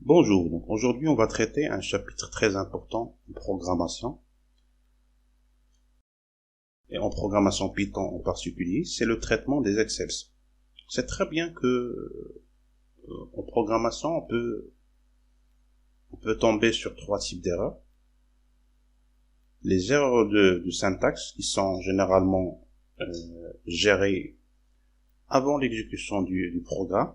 Bonjour, donc aujourd'hui on va traiter un chapitre très important en programmation, et en programmation Python en particulier, c'est le traitement des exceptions. C'est très bien que en programmation on peut tomber sur trois types d'erreurs. Les erreurs de syntaxe qui sont généralement gérées avant l'exécution du programme.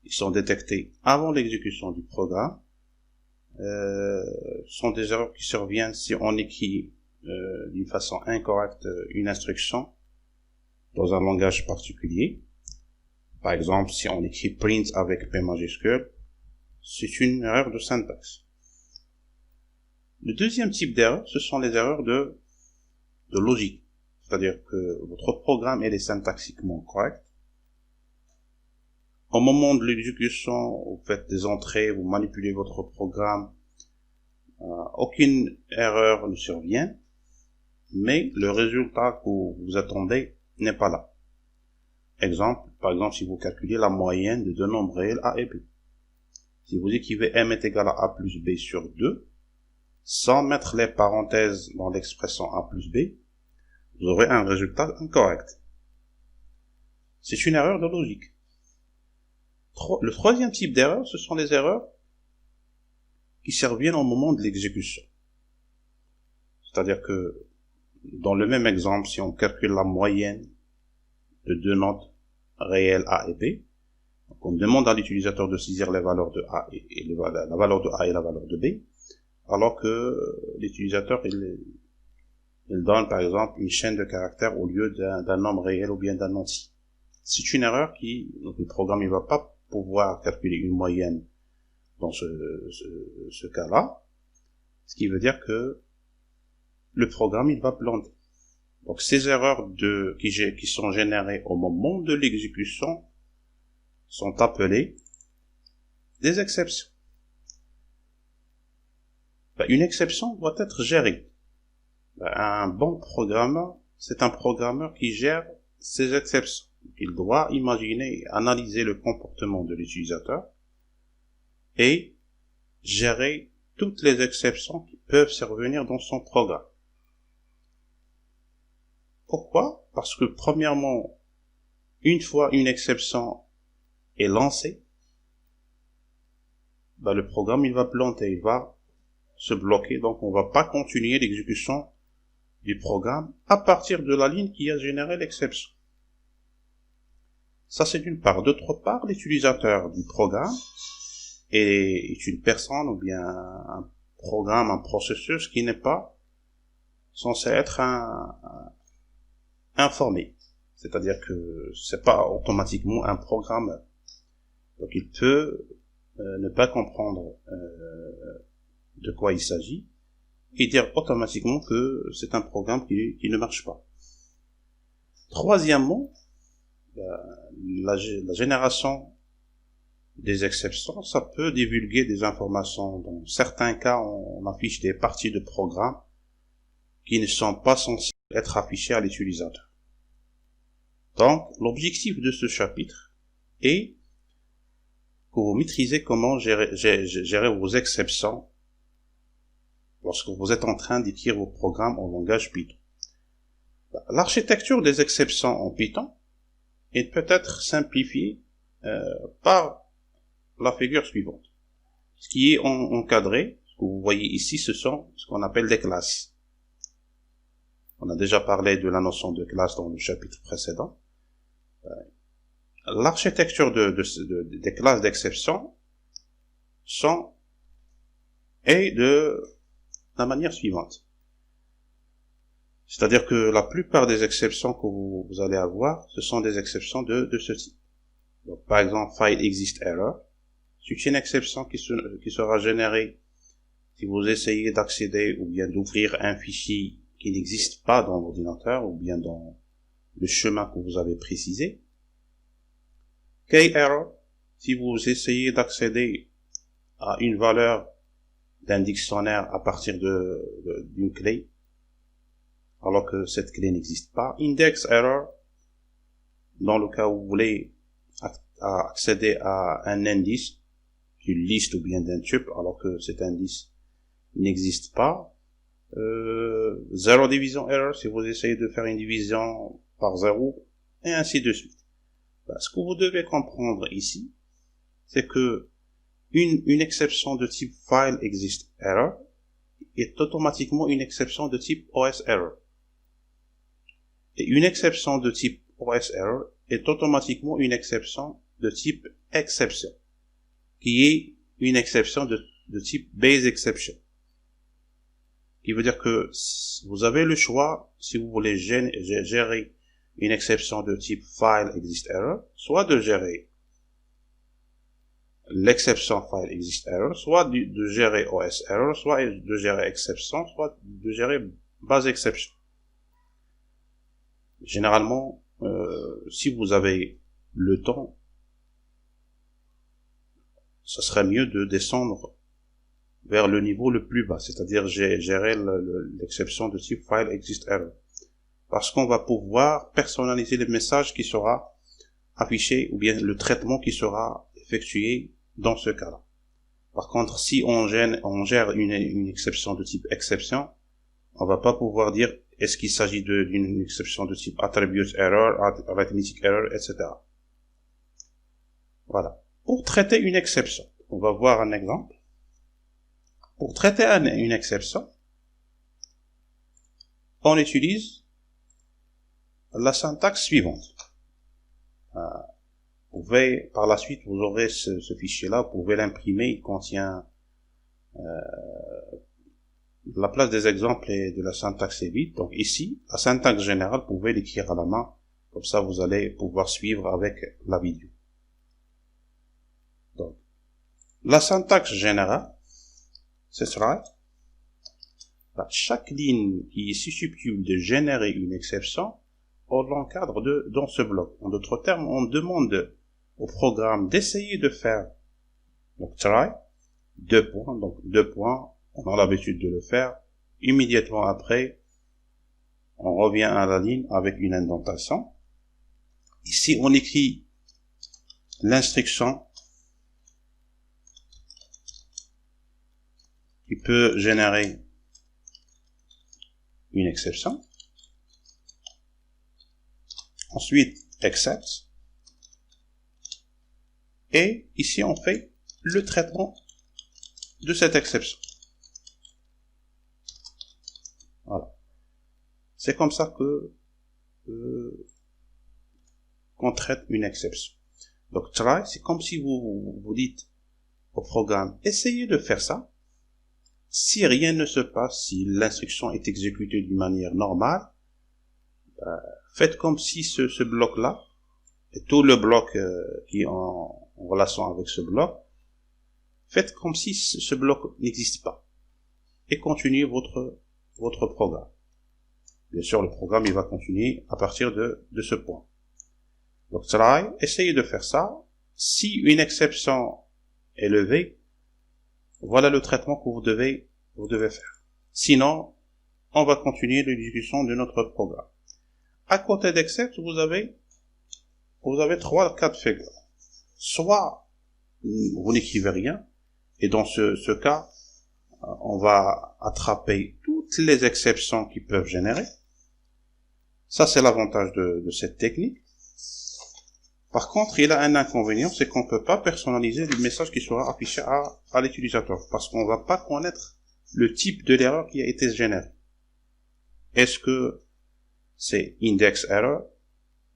Ils sont détectés avant l'exécution du programme. Sont des erreurs qui surviennent si on écrit d'une façon incorrecte une instruction dans un langage particulier. Par exemple, si on écrit print avec P majuscule, c'est une erreur de syntaxe. Le deuxième type d'erreur, ce sont les erreurs de logique. C'est-à-dire que votre programme est syntaxiquement correct. Au moment de l'exécution, vous faites des entrées, vous manipulez votre programme, aucune erreur ne survient, mais le résultat que vous attendez n'est pas là. Par exemple, si vous calculez la moyenne de deux nombres réels A et B. Si vous écrivez M est égal à A plus B sur 2, sans mettre les parenthèses dans l'expression A plus B, vous aurez un résultat incorrect. C'est une erreur de logique. Le troisième type d'erreur, ce sont les erreurs qui surviennent au moment de l'exécution. C'est-à-dire que, dans le même exemple, si on calcule la moyenne de deux notes réelles A et B, donc on demande à l'utilisateur de saisir les valeurs de A et la valeur de A et la valeur de B, alors que l'utilisateur, il donne par exemple une chaîne de caractères au lieu d'un nombre réel ou bien d'un entier. C'est une erreur donc le programme ne va pas pouvoir calculer une moyenne dans ce cas-là, ce qui veut dire que le programme, il va planter. Donc ces erreurs qui sont générées au moment de l'exécution sont appelées des exceptions. Une exception doit être gérée. Un bon programmeur, c'est un programmeur qui gère ces exceptions. Il doit imaginer et analyser le comportement de l'utilisateur et gérer toutes les exceptions qui peuvent survenir dans son programme. Pourquoi? Parce que premièrement, une fois une exception est lancée, le programme il va planter, il va se bloquer, donc on va pas continuer l'exécution du programme à partir de la ligne qui a généré l'exception. Ça c'est d'une part. D'autre part, l'utilisateur du programme est une personne ou bien un programme, un processus qui n'est pas censé être informé. C'est-à-dire que c'est pas automatiquement un programmeur. Donc il peut ne pas comprendre de quoi il s'agit et dire automatiquement que c'est un programme qui ne marche pas. Troisièmement, la génération des exceptions, ça peut divulguer des informations. Dans certains cas, on affiche des parties de programme qui ne sont pas censées être affichées à l'utilisateur. Donc, l'objectif de ce chapitre est que vous maîtrisez comment gérer vos exceptions lorsque vous êtes en train d'écrire vos programmes en langage Python. L'architecture des exceptions en Python peut être simplifiée par la figure suivante. Ce qui est encadré, ce que vous voyez ici, ce sont ce qu'on appelle des classes. On a déjà parlé de la notion de classe dans le chapitre précédent. L'architecture des classes d'exception est de la manière suivante. C'est-à-dire que la plupart des exceptions que vous allez avoir, ce sont des exceptions de ce type. Donc, par exemple, file exist error. C'est une exception qui sera générée si vous essayez d'accéder ou bien d'ouvrir un fichier qui n'existe pas dans l'ordinateur ou bien dans le chemin que vous avez précisé. Key error, si vous essayez d'accéder à une valeur d'un dictionnaire à partir d'une clé, alors que cette clé n'existe pas. Index error, dans le cas où vous voulez accéder à un indice d'une liste ou bien d'un tuple, alors que cet indice n'existe pas. 0 division error, si vous essayez de faire une division par 0, et ainsi de suite. Ce que vous devez comprendre ici, c'est que une exception de type file exist error est automatiquement une exception de type OS error. Et une exception de type OS error est automatiquement une exception de type exception, qui est une exception de type base exception. Qui veut dire que vous avez le choix, si vous voulez gérer une exception de type file exist error, soit de gérer l'exception file exist error, soit de gérer OS error, soit de gérer exception, soit de gérer base exception. Généralement, si vous avez le temps, ce serait mieux de descendre vers le niveau le plus bas, c'est-à-dire gérer l'exception de type file exist error. Parce qu'on va pouvoir personnaliser le message qui sera affiché, ou bien le traitement qui sera effectué dans ce cas-là. Par contre, si on gère une exception de type exception, on va pas pouvoir dire est-ce qu'il s'agit d'une exception de type attribute error, arithmetic error, etc. Voilà. Pour traiter une exception, on va voir un exemple. Pour traiter une exception, on utilise la syntaxe suivante. Vous pouvez, par la suite, vous aurez ce fichier-là, vous pouvez l'imprimer, il contient la place des exemples et de la syntaxe est vide. Donc ici, la syntaxe générale, vous pouvez l'écrire à la main, comme ça vous allez pouvoir suivre avec la vidéo. Donc, la syntaxe générale, ce sera chaque ligne qui est susceptible de générer une exception, on l'encadre dans ce bloc. En d'autres termes, on demande au programme d'essayer de faire, donc try, 2 points, donc 2 points, on a l'habitude de le faire. Immédiatement après, on revient à la ligne avec une indentation. Ici, on écrit l'instruction qui peut générer une exception. Ensuite, except. Et ici, on fait le traitement de cette exception. Voilà. C'est comme ça qu'on traite une exception. Donc, try, c'est comme si vous dites au programme, essayez de faire ça. Si rien ne se passe, si l'instruction est exécutée d'une manière normale, faites comme si ce bloc-là, et tout le bloc qui est en relation avec ce bloc, faites comme si ce bloc n'existe pas. Et continuez votre programme. Bien sûr, le programme, il va continuer à partir de ce point. Donc, try, essayez de faire ça. Si une exception est levée, voilà le traitement que vous devez faire. Sinon, on va continuer l'exécution de notre programme. À côté d'except, vous avez 3 cas de figure. Soit vous n'écrivez rien, et dans ce cas, on va attraper toutes les exceptions qui peuvent générer. Ça, c'est l'avantage de cette technique. Par contre, il a un inconvénient, c'est qu'on ne peut pas personnaliser le message qui sera affiché à l'utilisateur, parce qu'on ne va pas connaître le type de l'erreur qui a été générée. Est-ce que c'est index error,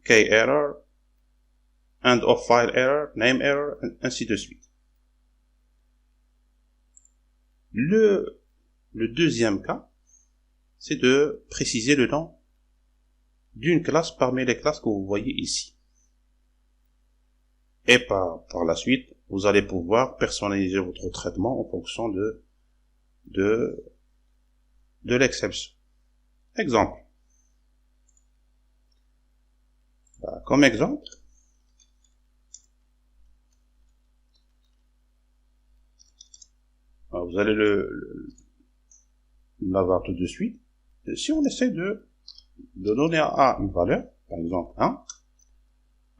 key error, end of file error, name error, ainsi de suite. Le deuxième cas, c'est de préciser le nom d'une classe parmi les classes que vous voyez ici. Et par la suite, vous allez pouvoir personnaliser votre traitement en fonction de l'exception. Exemple. Comme exemple, vous allez l'avoir tout de suite. Et si on essaie de donner à A une valeur, par exemple 1,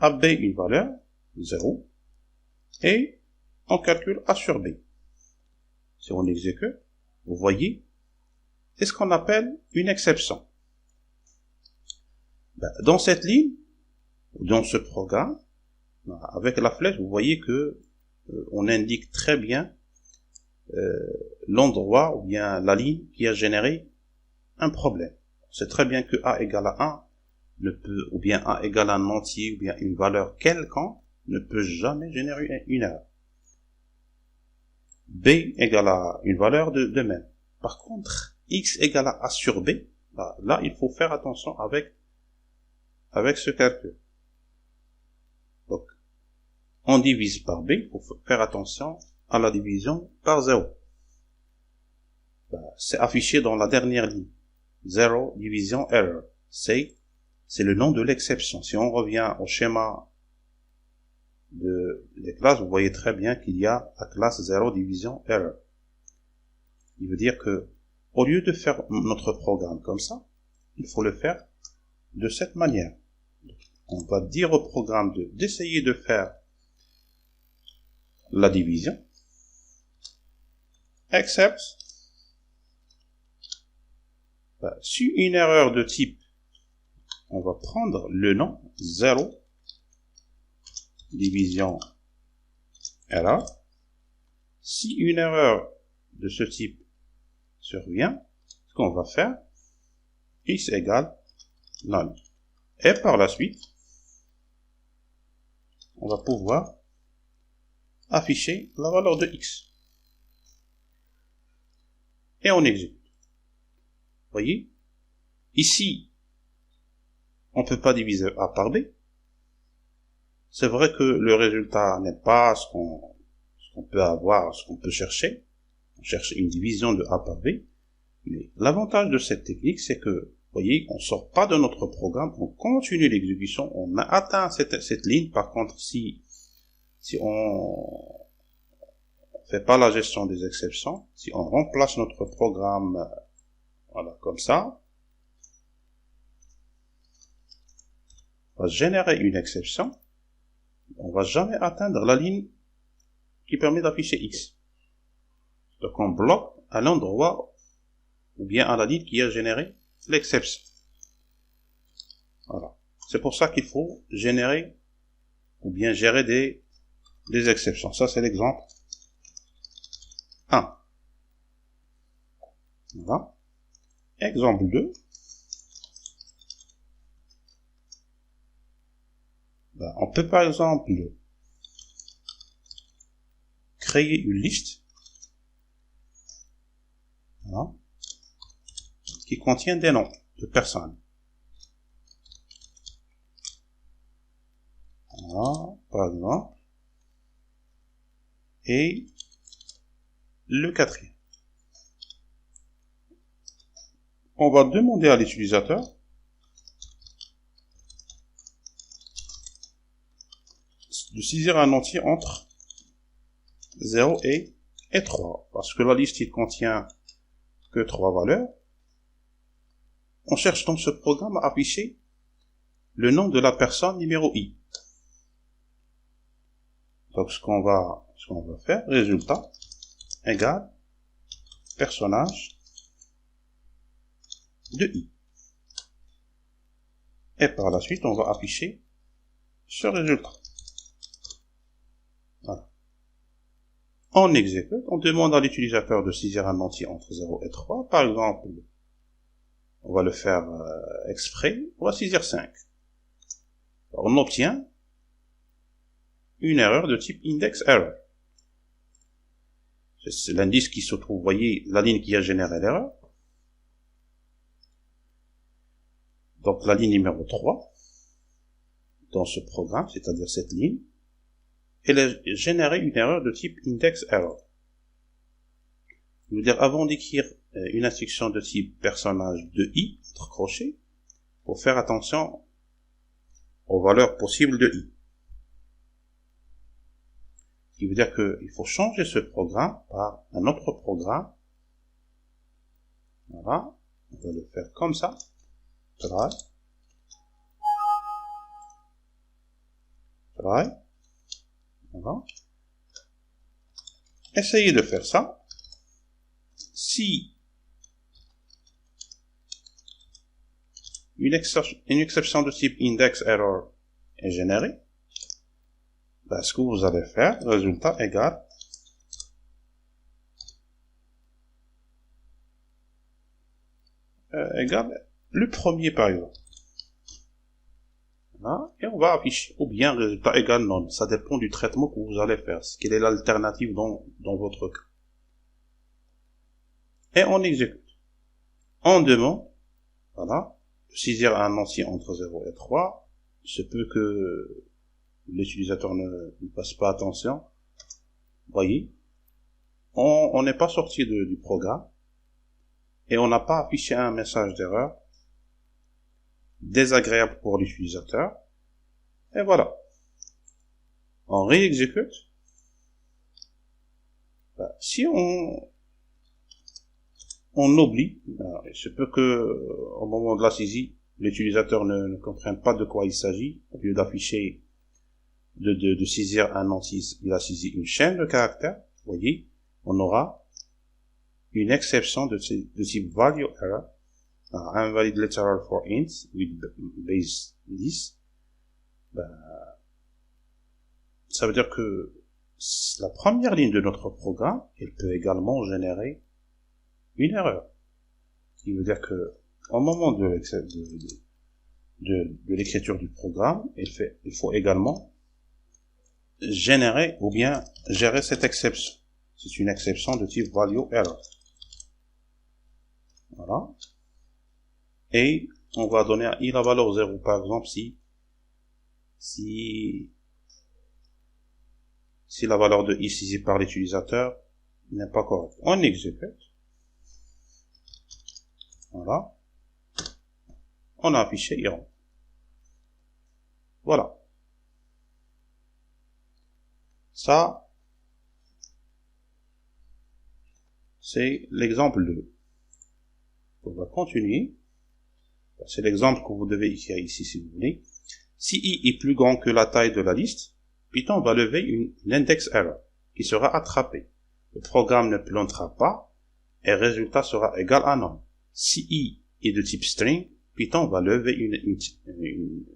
à B une valeur 0, et on calcule A sur B. Si on exécute, vous voyez, c'est ce qu'on appelle une exception. Dans cette ligne, dans ce programme, avec la flèche, vous voyez que on indique très bien l'endroit ou bien la ligne qui a généré un problème. C'est très bien que A égale à 1 ne peut, ou bien A égale à un entier, ou bien une valeur quelconque, ne peut jamais générer une erreur. B égale à une valeur de même. Par contre, X égale à A sur B, là, il faut faire attention avec ce calcul. Donc, on divise par B, il faut faire attention à la division par 0. C'est affiché dans la dernière ligne. 0 division error. C'est le nom de l'exception. Si on revient au schéma des classes, vous voyez très bien qu'il y a la classe 0 division error. Il veut dire que, au lieu de faire notre programme comme ça, il faut le faire de cette manière. On va dire au programme d'essayer de faire la division, except, si une erreur de type, on va prendre le nom 0 division error. Si une erreur de ce type survient, ce qu'on va faire, x égale none. Et par la suite, on va pouvoir afficher la valeur de x. Et on exécute. Vous voyez, ici, on ne peut pas diviser A par B. C'est vrai que le résultat n'est pas ce qu'on peut avoir, ce qu'on peut chercher. On cherche une division de A par B. Mais l'avantage de cette technique, c'est que, vous voyez, on sort pas de notre programme, on continue l'exécution, on a atteint cette ligne. Par contre, si on fait pas la gestion des exceptions, si on remplace notre programme, voilà, comme ça, on va générer une exception, on va jamais atteindre la ligne qui permet d'afficher X. Donc on bloque à l'endroit ou bien à la ligne qui a généré l'exception. Voilà. C'est pour ça qu'il faut générer ou bien gérer des exceptions. Ça, c'est l'exemple 1. Voilà. Exemple 2. On peut par exemple créer une liste, voilà, qui contient des noms de personnes. Voilà, par exemple. Et le quatrième. On va demander à l'utilisateur de saisir un entier entre 0 et 3. Parce que la liste, il contient que 3 valeurs. On cherche dans ce programme à afficher le nom de la personne numéro I. Donc, ce qu'on va faire, résultat, égale personnage de I. Et par la suite, on va afficher ce résultat. Voilà. On exécute, on demande à l'utilisateur de saisir un entier entre 0 et 3. Par exemple, on va le faire exprès, on va saisir 5. Alors, on obtient une erreur de type index error. C'est l'indice qui se trouve, vous voyez, la ligne qui a généré l'erreur. Donc, la ligne numéro 3, dans ce programme, c'est-à-dire cette ligne, elle a généré une erreur de type index error. Je veux dire, avant d'écrire une instruction de type personnage de I, entre crochets, faut faire attention aux valeurs possibles de I. Ce qui veut dire qu'il faut changer ce programme par un autre programme. Voilà. On va le faire comme ça. Try. Try. Voilà. Essayez de faire ça. Si une exception de type index error est générée, ben, ce que vous allez faire, résultat égal le premier par exemple. Voilà. Et on va afficher, ou bien résultat égal non. Ça dépend du traitement que vous allez faire. Quelle est l'alternative dans votre cas. Et on exécute. On demande, voilà, de saisir un entier entre 0 et 3. Il se peut que l'utilisateur ne fasse pas attention. Voyez, on n'est pas sorti du programme et on n'a pas affiché un message d'erreur désagréable pour l'utilisateur. Et voilà. On réexécute. Si on oublie, il se peut que au moment de la saisie, l'utilisateur ne comprenne pas de quoi il s'agit. Au lieu d'afficher, de saisir un entier, il a saisi une chaîne de caractères. Vous voyez, on aura une exception de type value error, invalid literal for int with base 10. Ça veut dire que la première ligne de notre programme, elle peut également générer une erreur. Ce qui veut dire que au moment de l'écriture du programme, il faut également générer ou bien gérer cette exception. C'est une exception de type value error. Voilà. Et on va donner à i la valeur 0, par exemple, si la valeur de i saisie par l'utilisateur n'est pas correcte. On exécute. Voilà. On a affiché erreur. Voilà. Ça, c'est l'exemple 2. On va continuer. C'est l'exemple que vous devez écrire ici si vous voulez. Si i est plus grand que la taille de la liste, Python va lever une index error qui sera attrapée. Le programme ne plantera pas et le résultat sera égal à non. Si i est de type string, Python va lever une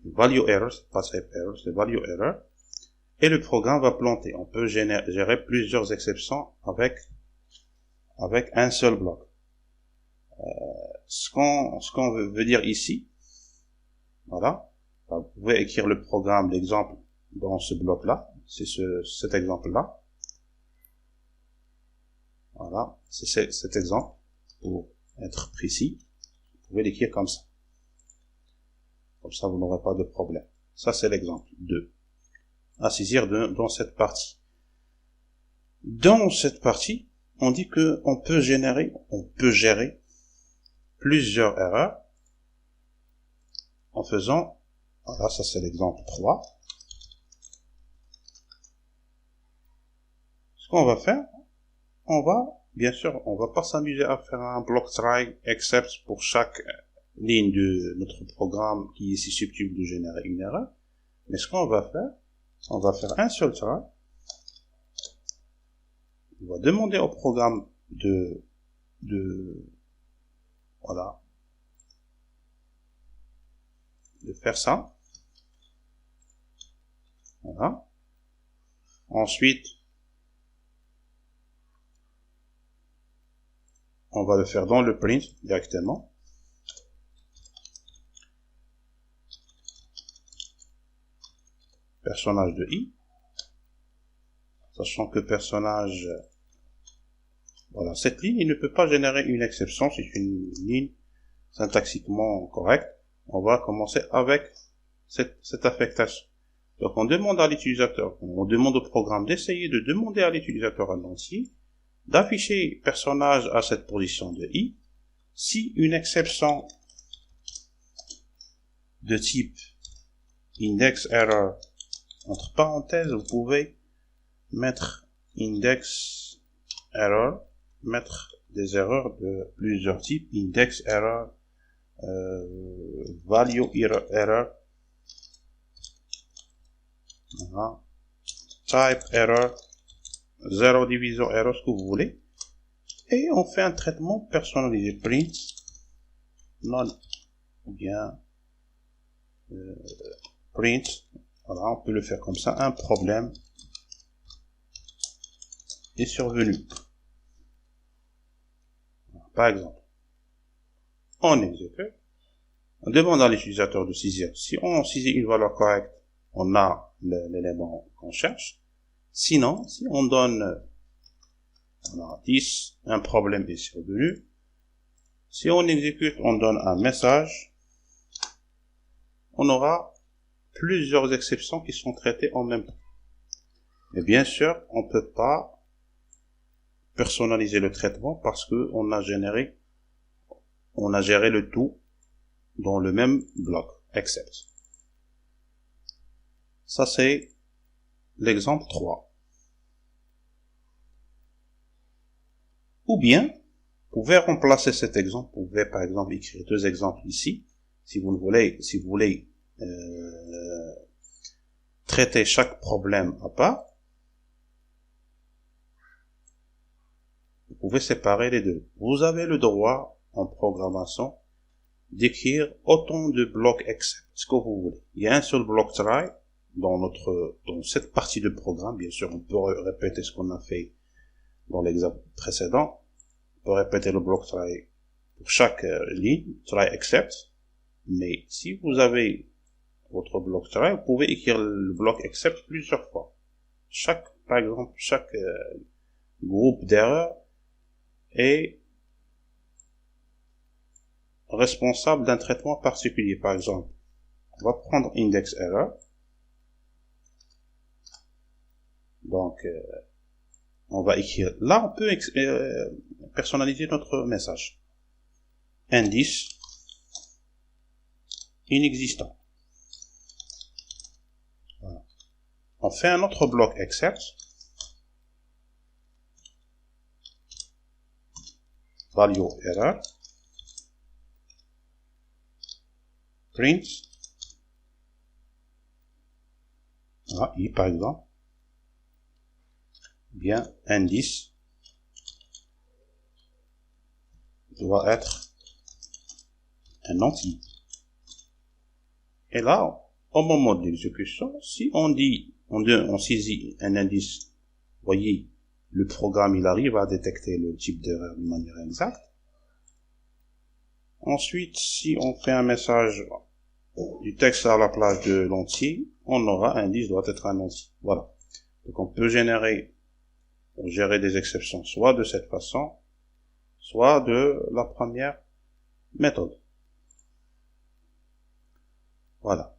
value error, c'est pas type error, c'est value error, et le programme va planter. On peut gérer plusieurs exceptions avec un seul bloc. Ce qu'on veut dire ici, voilà, vous pouvez écrire le programme, l'exemple dans ce bloc-là, c'est cet exemple-là. Voilà, c'est cet exemple, pour être précis, vous pouvez l'écrire comme ça. Comme ça, vous n'aurez pas de problème. Ça, c'est l'exemple 2. À saisir dans cette partie. Dans cette partie, on dit que on peut gérer plusieurs erreurs en faisant, voilà, ça c'est l'exemple 3. Ce qu'on va faire, bien sûr, on va pas s'amuser à faire un block try except pour chaque ligne de notre programme qui est susceptible de générer une erreur. Mais ce qu'on va faire, on va faire un seul try. On va demander au programme voilà, de faire ça. Voilà. Ensuite, on va le faire dans le print directement. Personnage de i. Sachant que personnage, voilà, cette ligne, il ne peut pas générer une exception, c'est une ligne syntaxiquement correcte. On va commencer avec cette affectation. Donc on demande à l'utilisateur, on demande au programme d'essayer de demander à l'utilisateur un entier, d'afficher personnage à cette position de i. Si une exception de type index error, entre parenthèses, vous pouvez mettre index error, mettre des erreurs de plusieurs types, index error, value error, voilà, type error, 0 division error, ce que vous voulez. Et on fait un traitement personnalisé. Print, non, ou bien, print. Voilà, on peut le faire comme ça. Un problème est survenu. Par exemple, on exécute. On demande à l'utilisateur de saisir. Si on saisit une valeur correcte, on a l'élément qu'on cherche. Sinon, si on donne, on a 10, un problème est survenu. Si on exécute, on donne un message. On aura plusieurs exceptions qui sont traitées en même temps. Mais bien sûr, on ne peut pas personnaliser le traitement parce que on a géré le tout dans le même bloc, except. Ça, c'est l'exemple 3. Ou bien, vous pouvez remplacer cet exemple, vous pouvez par exemple écrire 2 exemples ici, si vous voulez traiter chaque problème à part, vous pouvez séparer les deux. Vous avez le droit, en programmation, d'écrire autant de blocs except, ce que vous voulez. Il y a un seul bloc try dans cette partie de programme. Bien sûr, on peut répéter ce qu'on a fait dans l'exemple précédent. On peut répéter le bloc try pour chaque ligne, try except. Mais si vous avez votre bloc try, vous pouvez écrire le bloc except plusieurs fois. Par exemple, chaque groupe d'erreurs est responsable d'un traitement particulier. Par exemple, on va prendre index error. Donc, on va écrire. Là, on peut personnaliser notre message. Indice inexistant. Voilà. On fait un autre bloc except. Value error. Print. Voilà, i par exemple. Bien, indice doit être un entier. Et là, au moment de l'exécution, si on saisit un indice, voyez, le programme, il arrive à détecter le type d'erreur de manière exacte. Ensuite, si on fait un message du texte à la place de l'entier, on aura indice doit être un entier. Voilà. Donc on peut gérer des exceptions, soit de cette façon, soit de la première méthode. Voilà.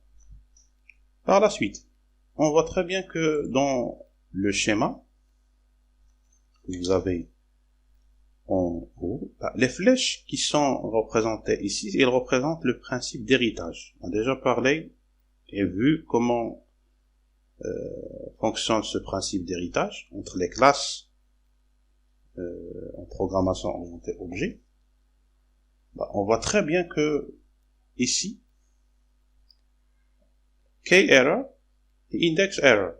Par la suite, on voit très bien que dans le schéma, vous avez en haut, les flèches qui sont représentées ici, elles représentent le principe d'héritage. On a déjà parlé et vu comment fonctionne ce principe d'héritage entre les classes en programmation orientée objet. On voit très bien que ici, kError et indexError,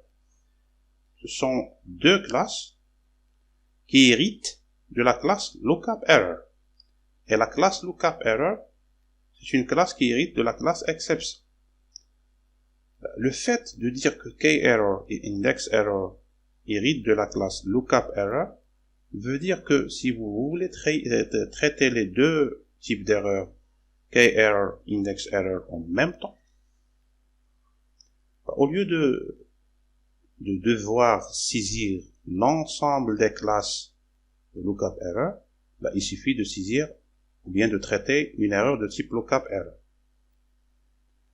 ce sont 2 classes qui héritent de la classe lookupError. Et la classe lookupError, c'est une classe qui hérite de la classe exception. Le fait de dire que kError et indexError héritent de la classe lookupError veut dire que si vous voulez traiter les 2 types d'erreurs, kError, indexError, en même temps, au lieu de devoir saisir l'ensemble des classes de lookupError, il suffit de saisir ou bien de traiter une erreur de type lookupError.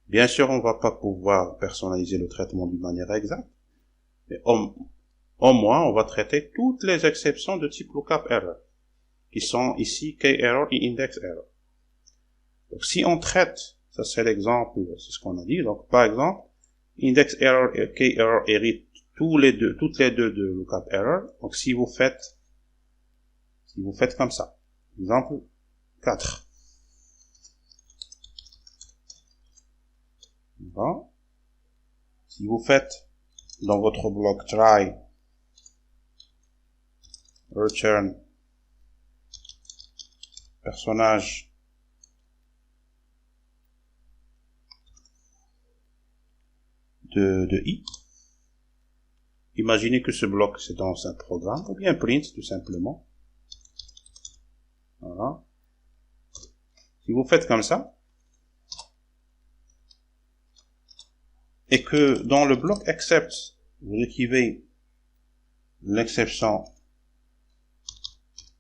Bien sûr, on ne va pas pouvoir personnaliser le traitement d'une manière exacte, mais au moins, on va traiter toutes les exceptions de type lookupError, qui sont ici kError et indexError. Donc, si on traite, ça c'est l'exemple, c'est ce qu'on a dit, donc par exemple, indexError et kError héritent toutes les deux de lookupError. Donc, si vous faites comme ça, exemple 4. Bon. Si vous faites dans votre bloc try return personnage de i. Imaginez que ce bloc c'est dans un programme, ou bien print tout simplement. Voilà. Si vous faites comme ça, et que dans le bloc except, vous écrivez l'exception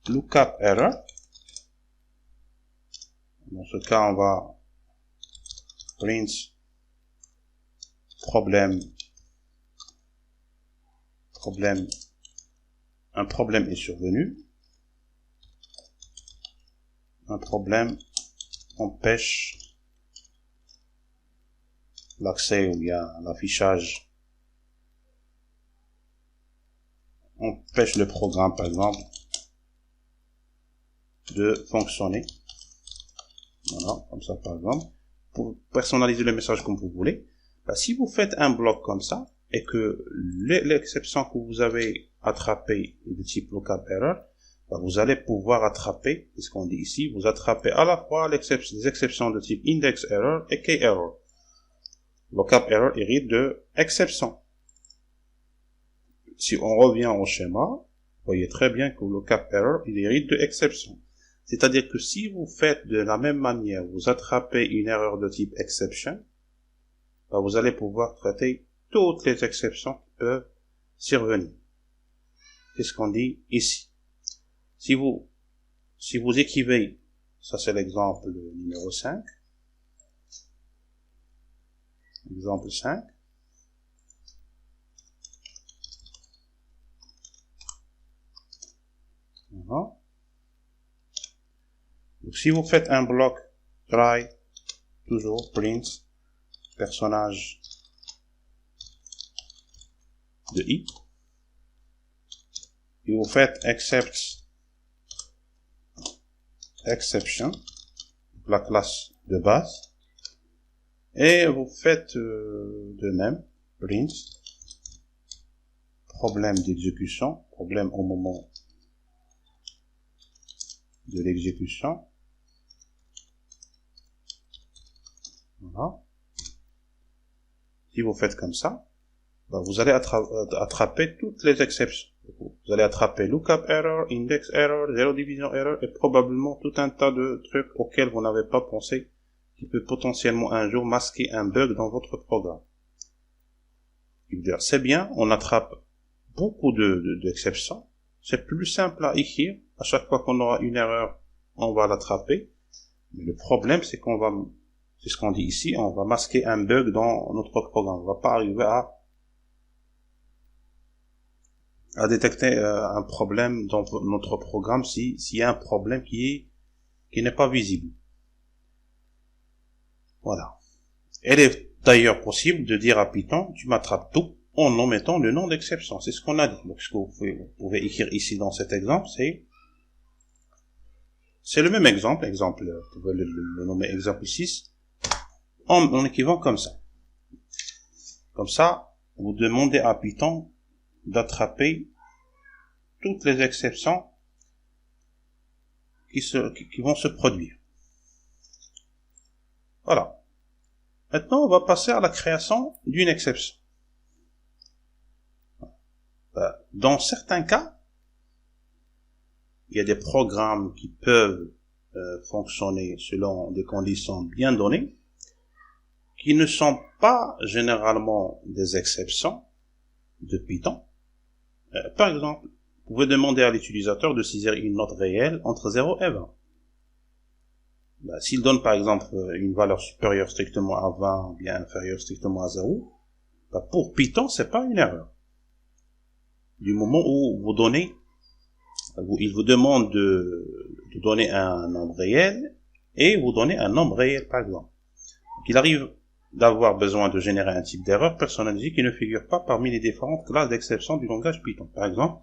lookup error. Dans ce cas, on va print un problème est survenu. Un problème empêche l'accès ou bien l'affichage, empêche le programme par exemple de fonctionner. Voilà, comme ça par exemple. Pour personnaliser le message comme vous voulez. Si vous faites un bloc comme ça et que l'exception que vous avez attrapée est de type lookup error, vous allez pouvoir attraper, c'est ce qu'on dit ici, vous attrapez à la fois les exceptions de type index error et key error. Lookup error hérite de exception. Si on revient au schéma, vous voyez très bien que lookup error, il hérite de exception. C'est-à-dire que si vous faites de la même manière, vous attrapez une erreur de type exception, vous allez pouvoir traiter toutes les exceptions qui peuvent survenir. C'est ce qu'on dit ici. Si vous écrivez, ça c'est l'exemple numéro 5, exemple 5, voilà. Donc si vous faites un bloc try, toujours print personnage de i, et vous faites exception, la classe de base, et vous faites de même print problème d'exécution, problème au moment de l'exécution. Voilà. Si vous faites comme ça, vous allez attraper toutes les exceptions. Vous allez attraper lookup error, index error, zero division error et probablement tout un tas de trucs auxquels vous n'avez pas pensé qui peut potentiellement un jour masquer un bug dans votre programme. C'est bien, on attrape beaucoup d'exceptions. C'est plus simple à écrire. À chaque fois qu'on aura une erreur, on va l'attraper. Mais le problème, c'est c'est ce qu'on dit ici, on va masquer un bug dans notre programme. On va pas arriver à détecter un problème dans notre programme s'il y a un problème qui n'est pas visible. Voilà. Il est d'ailleurs possible de dire à Python, tu m'attrapes tout en omettant le nom d'exception. C'est ce qu'on a dit. Donc, ce que vous pouvez écrire ici dans cet exemple, c'est le même exemple. Vous pouvez le nommer exemple 6, en écrivant comme ça. Comme ça, vous demandez à Python d'attraper toutes les exceptions qui vont se produire. Voilà. Maintenant, on va passer à la création d'une exception. Dans certains cas, il y a des programmes qui peuvent fonctionner selon des conditions bien données, qui ne sont pas généralement des exceptions de Python. Par exemple, vous pouvez demander à l'utilisateur de saisir une note réelle entre 0 et 20. S'il donne par exemple une valeur supérieure strictement à 20 ou bien inférieure strictement à 0, pour Python, c'est pas une erreur. Du moment où il vous demande de donner un nombre réel et vous donnez un nombre réel par exemple. Donc, il arrive d'avoir besoin de générer un type d'erreur personnalisé qui ne figure pas parmi les différentes classes d'exception du langage Python. Par exemple,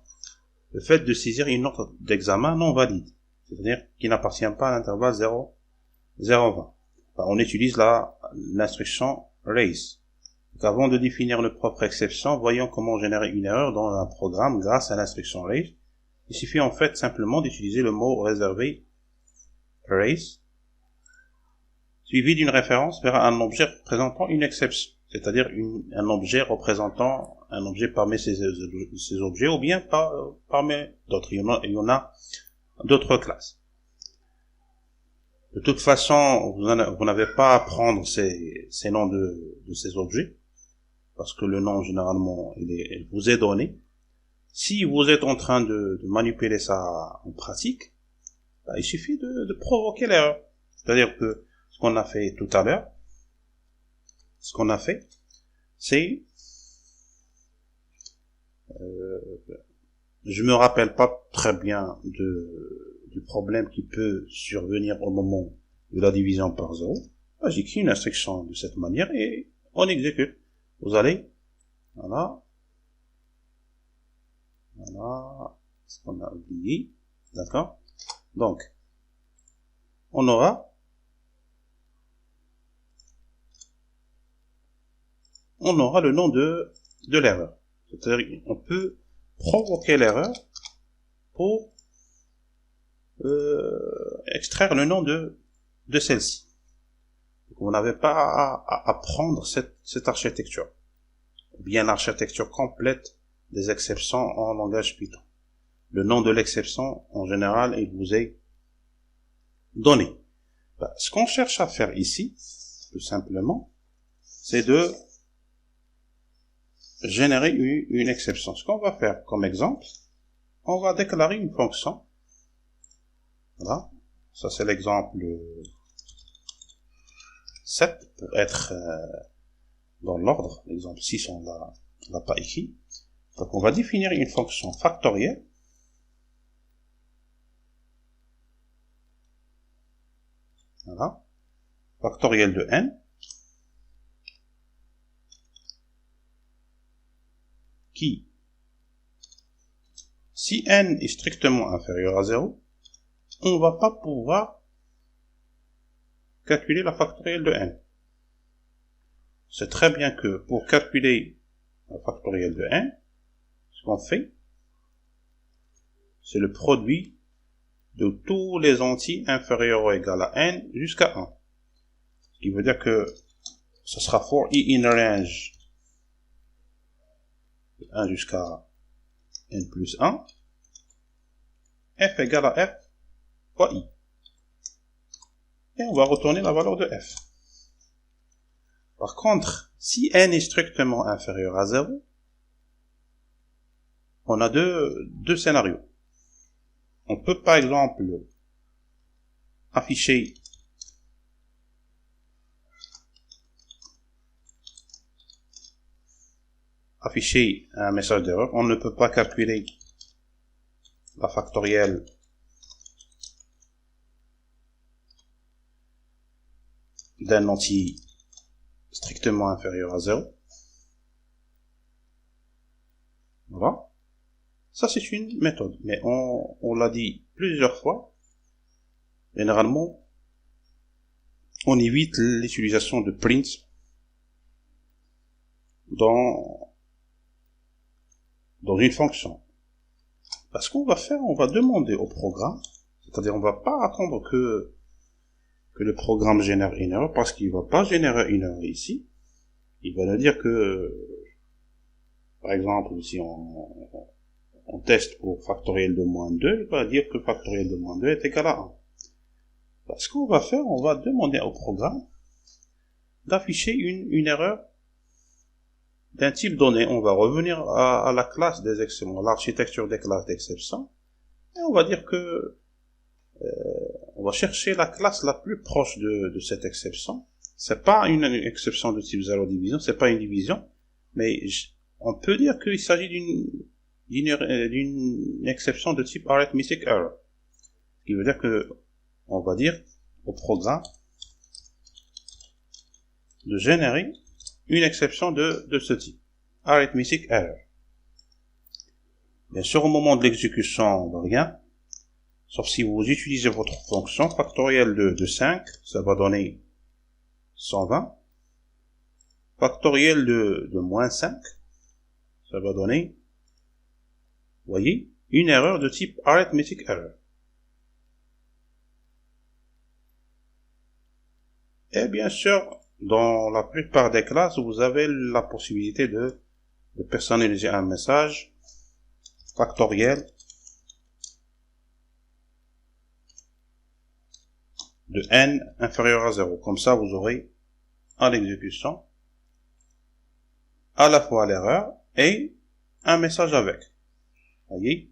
le fait de saisir une note d'examen non valide, c'est-à-dire qui n'appartient pas à l'intervalle 0,20. On utilise l'instruction raise. Donc, avant de définir notre propre exception, voyons comment générer une erreur dans un programme grâce à l'instruction raise. Il suffit en fait simplement d'utiliser le mot réservé trace suivi d'une référence vers un objet représentant une exception, c'est-à-dire un objet représentant un objet parmi ces objets ou bien parmi d'autres. Il y en a d'autres classes. De toute façon, vous n'avez pas à prendre ces noms de ces objets, parce que le nom, généralement, il vous est donné. Si vous êtes en train de manipuler ça en pratique, il suffit de provoquer l'erreur. C'est-à-dire que ce qu'on a fait tout à l'heure, c'est... je me rappelle pas très bien du problème qui peut survenir au moment de la division par 0. J'écris une instruction de cette manière et on exécute. Vous allez, voilà, ce qu'on a oublié, d'accord? Donc, on aura le nom de l'erreur. C'est-à-dire on peut provoquer l'erreur pour extraire le nom de celle-ci. Vous n'avez pas à prendre cette architecture, ou bien l'architecture complète des exceptions en langage Python. Le nom de l'exception, en général, il vous est donné. Ce qu'on cherche à faire ici, tout simplement, c'est de générer une exception. Ce qu'on va faire comme exemple, on va déclarer une fonction. Voilà. Ça, c'est l'exemple 7 pour être dans l'ordre. L'exemple 6, on l'a pas écrit. Donc, on va définir une fonction factorielle. Voilà. Factorielle de n. Qui, si n est strictement inférieur à 0, on va pas pouvoir calculer la factorielle de n. C'est très bien que pour calculer la factorielle de n, ce qu'on fait, c'est le produit de tous les entiers inférieurs ou égal à n jusqu'à 1. Ce qui veut dire que ce sera for i in range de 1 jusqu'à n plus 1, f égale à f fois i. Et on va retourner la valeur de f. Par contre, si n est strictement inférieur à 0, on a deux scénarios. On peut par exemple afficher un message d'erreur. On ne peut pas calculer la factorielle d'un entier strictement inférieur à 0. Voilà. Ça, c'est une méthode. Mais on l'a dit plusieurs fois. Généralement, on évite l'utilisation de print dans une fonction. Parce qu'on va faire, on va demander au programme, c'est-à-dire on va pas attendre que le programme génère une erreur, parce qu'il va pas générer une erreur ici. Il va nous dire que, par exemple, si on teste pour factoriel de moins 2, il va dire que factoriel de moins 2 est égal à 1. Ce qu'on va faire, on va demander au programme d'afficher une erreur d'un type donné. On va revenir à la classe des exceptions, à l'architecture des classes d'exception, et on va dire que on va chercher la classe la plus proche de cette exception. C'est pas une exception de type 0 division, c'est pas une division, mais on peut dire qu'il s'agit d'une exception de type arithmetic error. Ce qui veut dire que on va dire au programme de générer une exception de ce type, arithmetic error. Bien sûr, au moment de l'exécution, on va rien, sauf si vous utilisez votre fonction factorielle de 5, ça va donner 120. Factorielle de moins 5, ça va donner, vous voyez, une erreur de type arithmetic error. Et bien sûr, dans la plupart des classes, vous avez la possibilité de personnaliser un message factoriel de n inférieur à 0. Comme ça, vous aurez à l'exécution à la fois l'erreur et un message avec. Voyez?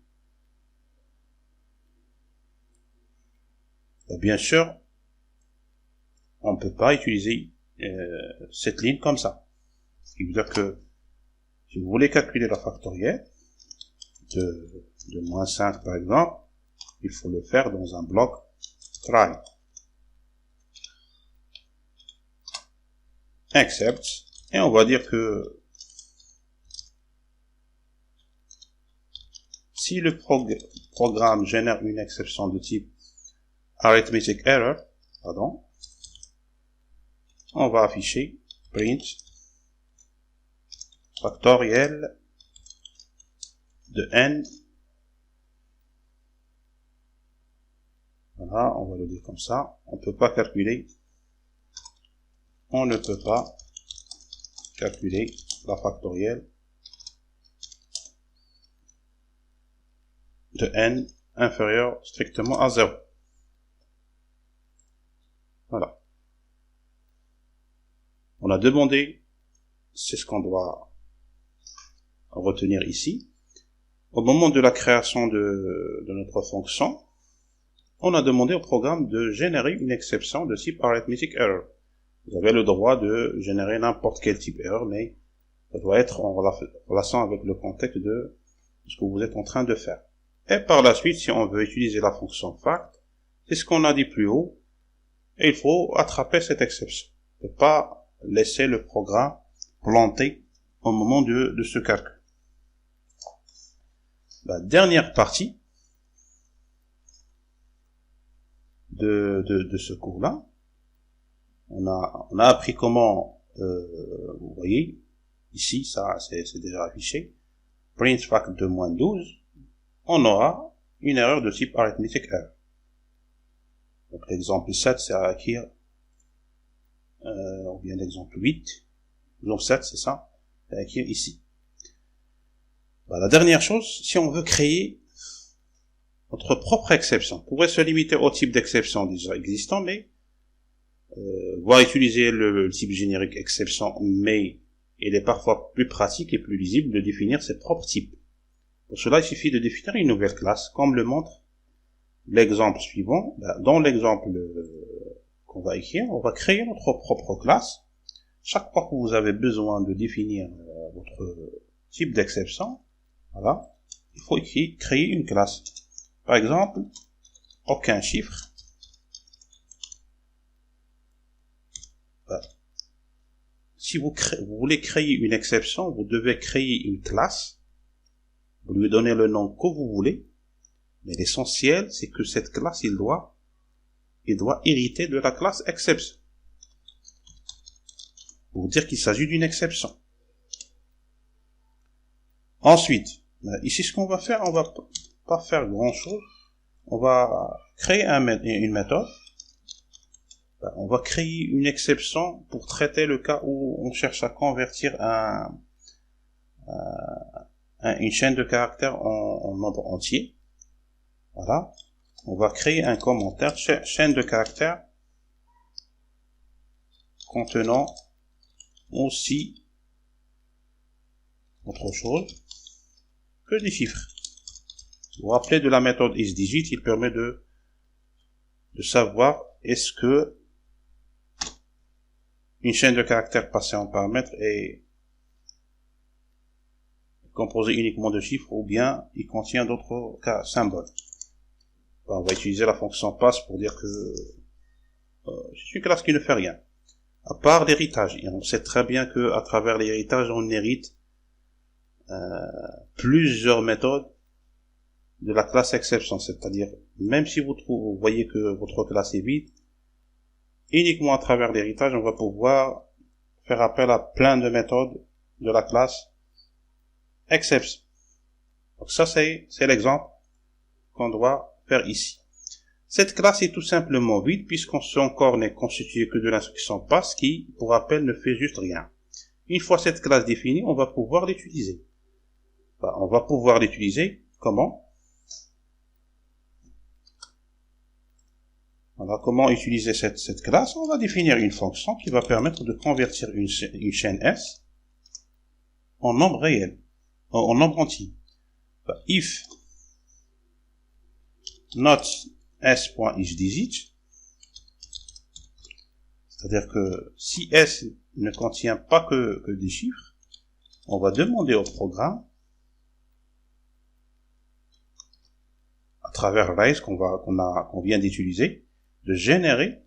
Et bien sûr, on ne peut pas utiliser cette ligne comme ça. Ce qui veut dire que si vous voulez calculer la factorielle de moins 5 par exemple, il faut le faire dans un bloc try. Accept. Et on va dire que si le programme génère une exception de type arithmetic error, on va afficher print factoriel de n. Voilà, on va le dire comme ça. On ne peut pas calculer la factorielle de n inférieur strictement à 0. Voilà. On a demandé, c'est ce qu'on doit retenir ici. Au moment de la création de notre fonction, on a demandé au programme de générer une exception de type arithmetic error. Vous avez le droit de générer n'importe quel type d'erreur, mais ça doit être en relation avec le contexte de ce que vous êtes en train de faire. Et par la suite, si on veut utiliser la fonction fact, c'est ce qu'on a dit plus haut, et il faut attraper cette exception. Ne pas laisser le programme planter au moment de ce calcul. La dernière partie de ce cours-là, on a appris comment, vous voyez, ici, ça c'est déjà affiché, print fact de moins 12, on aura une erreur de type arithmetic error. Donc l'exemple 7, c'est à écrire, ou bien l'exemple 8, l'exemple 7, c'est ça, c'est à écrire ici. La dernière chose, si on veut créer notre propre exception, on pourrait se limiter au type d'exception déjà existant, mais voire utiliser le type générique exception, mais il est parfois plus pratique et plus lisible de définir ses propres types. Pour cela, il suffit de définir une nouvelle classe, comme le montre l'exemple suivant. Dans l'exemple qu'on va écrire, on va créer notre propre classe. Chaque fois que vous avez besoin de définir votre type d'exception, voilà, il faut créer une classe. Par exemple, aucun chiffre. Si vous voulez créer une exception, vous devez créer une classe. Vous lui donnez le nom que vous voulez. Mais l'essentiel, c'est que cette classe, il doit hériter de la classe exception. Pour dire qu'il s'agit d'une exception. Ensuite, ici, ce qu'on va faire, on va pas faire grand chose. On va créer une méthode. On va créer une exception pour traiter le cas où on cherche à convertir une chaîne de caractères en nombre entier. Voilà. On va créer un commentaire, chaîne de caractères contenant aussi autre chose que des chiffres. Vous vous rappelez de la méthode isDigit, il permet de savoir est-ce que une chaîne de caractères passée en paramètres est composée uniquement de chiffres ou bien il contient d'autres symboles. On va utiliser la fonction pass pour dire que c'est une classe qui ne fait rien. À part l'héritage, et on sait très bien que à travers l'héritage, on hérite plusieurs méthodes de la classe exception, c'est-à-dire même si vous voyez que votre classe est vide, uniquement à travers l'héritage, on va pouvoir faire appel à plein de méthodes de la classe exception. Donc ça, c'est l'exemple qu'on doit faire ici. Cette classe est tout simplement vide puisqu'on son corps n'est constitué que de l'instruction pass qui, pour rappel, ne fait juste rien. Une fois cette classe définie, on va pouvoir l'utiliser. On va pouvoir l'utiliser comment? Alors, comment utiliser cette classe? On va définir une fonction qui va permettre de convertir une chaîne S en nombre réel, en nombre entier. If not s.isDigit, c'est-à-dire que si S ne contient pas que des chiffres, on va demander au programme, à travers raise qu'on vient d'utiliser, de générer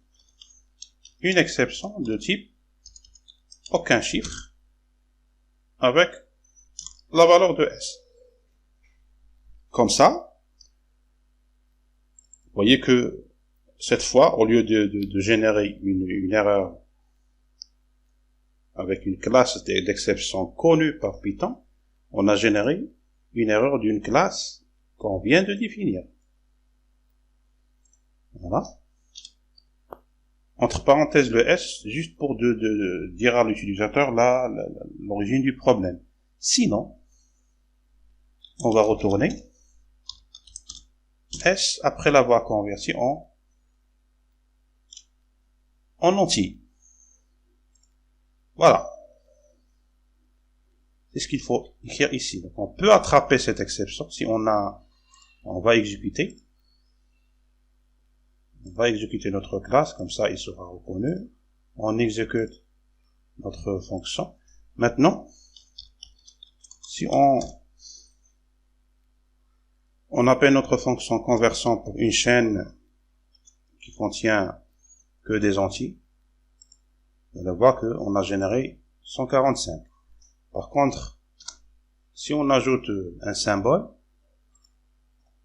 une exception de type aucun chiffre avec la valeur de S. Comme ça, vous voyez que cette fois, au lieu de générer une erreur avec une classe d'exception connue par Python, on a généré une erreur d'une classe qu'on vient de définir. Voilà. Entre parenthèses le S, juste pour dire à l'utilisateur l'origine du problème. Sinon, on va retourner S après l'avoir converti en entier. Voilà. C'est ce qu'il faut écrire ici. Donc, on peut attraper cette exception si on va exécuter. On va exécuter notre classe, comme ça il sera reconnu. On exécute notre fonction. Maintenant, si on appelle notre fonction conversion pour une chaîne qui contient que des entiers, on va voir qu'on a généré 145. Par contre, si on ajoute un symbole,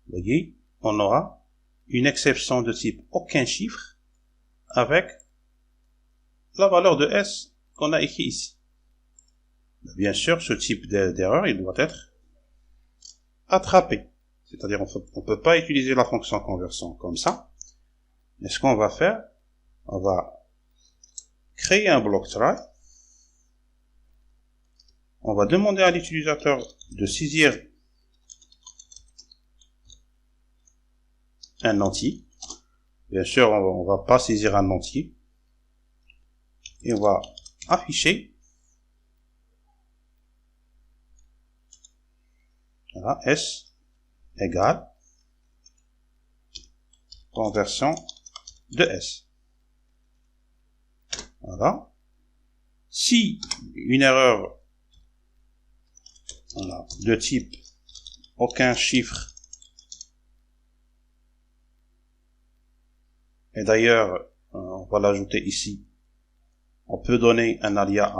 vous voyez, on aura une exception de type aucun chiffre avec la valeur de S qu'on a écrit ici. Bien sûr, ce type d'erreur, il doit être attrapé. C'est-à-dire, on ne peut pas utiliser la fonction conversion comme ça. Mais ce qu'on va faire, on va créer un bloc try. On va demander à l'utilisateur de saisir un entier. Bien sûr, on va pas saisir un entier. Et on va afficher voilà, S égale conversion de S. Voilà. Si une erreur voilà, de type aucun chiffre, et d'ailleurs on va l'ajouter ici, on peut donner un alias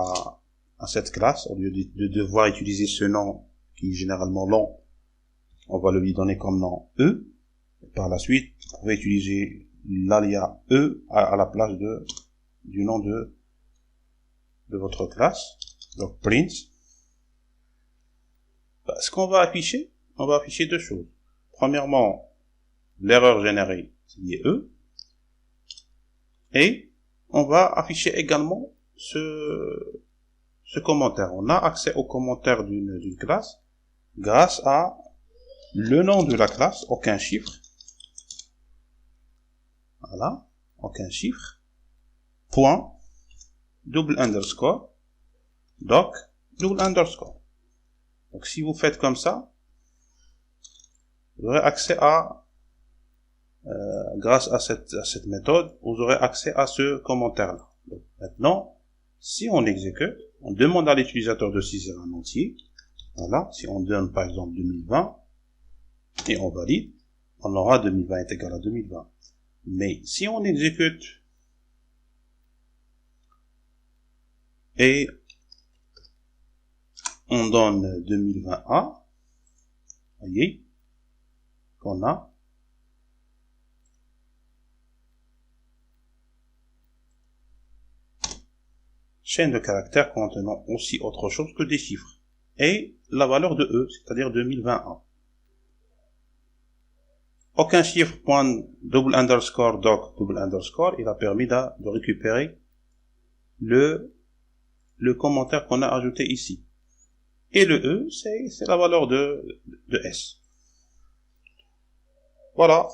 à cette classe au lieu de devoir utiliser ce nom qui est généralement long, on va le lui donner comme nom E. Et par la suite, vous pouvez utiliser l'alias E à la place du nom de votre classe. Donc print. Ce qu'on va afficher, on va afficher deux choses. Premièrement, l'erreur générée qui est E. Et on va afficher également ce commentaire. On a accès au commentaire d'une classe grâce à le nom de la classe, aucun chiffre. Voilà, aucun chiffre. Point, double underscore, doc, double underscore. Donc si vous faites comme ça, vous aurez accès à, grâce à cette méthode, vous aurez accès à ce commentaire-là. Maintenant, si on exécute, on demande à l'utilisateur de saisir un entier. Voilà, si on donne par exemple 2020, et on valide, on aura 2020 est égal à 2020. Mais si on exécute et on donne 2020A, voyez qu'on a chaîne de caractères contenant aussi autre chose que des chiffres et la valeur de E, c'est-à-dire 2020A. aucun chiffre point double underscore doc double underscore, il a permis de récupérer le commentaire qu'on a ajouté ici. Et le E, c'est la valeur de S. Voilà.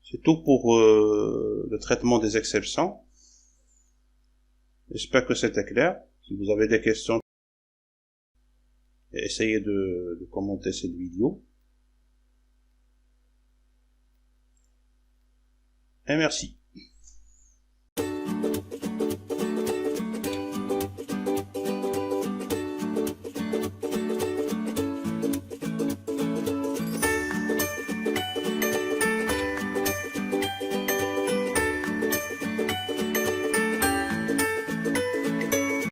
C'est tout pour le traitement des exceptions. J'espère que c'était clair. Si vous avez des questions, essayez de commenter cette vidéo. Et merci.